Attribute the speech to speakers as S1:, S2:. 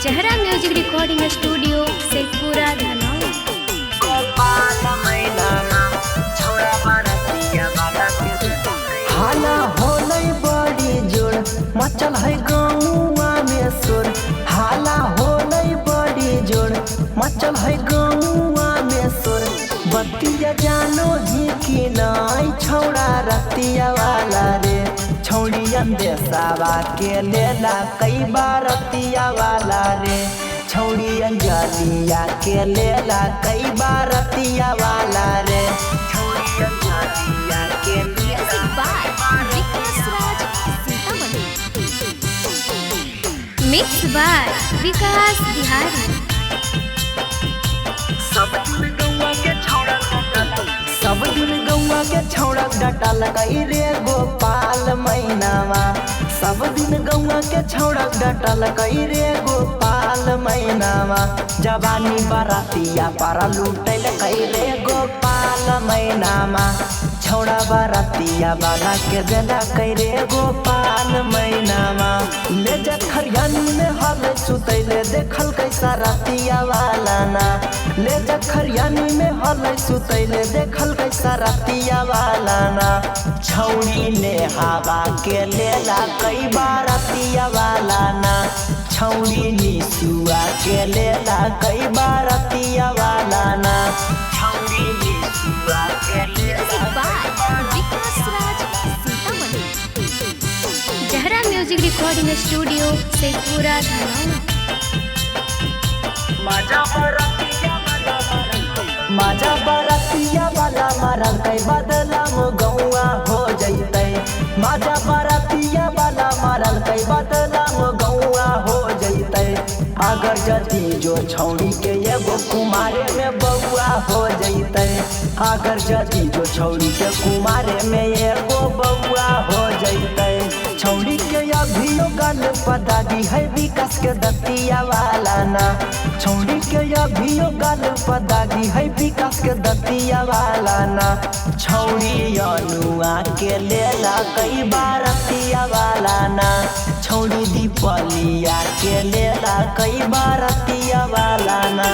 S1: जहरा music recording studio Sheikhpura Dhanaur.
S2: हाला होलै बड़ी जोर मचल है गौआ में सुर। हाला होलै बड़ी जोर मचल है गौआ में सुर। बतिया जानो ही कि नहीं छौड़ा रतिया वाला रे। छौड़ियन देसावा के लेला कई बार रतिया वाला रे। छौड़ियन जलिया के लेला कई बार रतिया वाला रे। छौड़ियन जलिया के
S1: मिक्स बाय विकास बिहारी।
S2: सब दिन गौआ के छौड़क डाटा लगाई रे गोपाल मैनावा। सब दिन गौआ के छौड़क डाटा लगाई रे गोपाल मैनावा। जवानी बारातिया पारा लूटे लगाई रे गोपाल मैनावा। छौड़ा बारातिया वाला के देला कई रे गोपाल मैनावा। ले जा खरियानी में हल सुतैले देखल कैसा रातिया वाला ना। ले जा खरियानी में हल सुतैले देखल कैसा रातिया वाला ना। छौड़ी ने हवा के लेला कई बार रातिया वाला ना। छौड़ी निसुआ के लेला कई बार रातिया वाला ना। छौड़ी निसुआ के लेला
S1: जहरा music recording studio Sheikhpura Dhanaur.
S2: माजा बरतिया वाला मरल कई बदला गौआ हो जैते। माजा बरतिया वाला मरल कई बदला गौआ हो जैते। अगर जदी जो छौड़ी के एगो कुमारे में बउआ हो जैते। अगर जदी जो छौड़ी के कुमारे में एगो बउआ हो जैते। छौड़ी के अभियो गल पदागी है विकास के दतिया वाला ना। छौड़ी के अभियो गल पदागी है विकास के दतिया वाला ना। छौड़ी अनुआ के लेला कई बार रतिया वाला ना। छौड़ी दीपलिया के लेला कई बार रतिया वाला ना।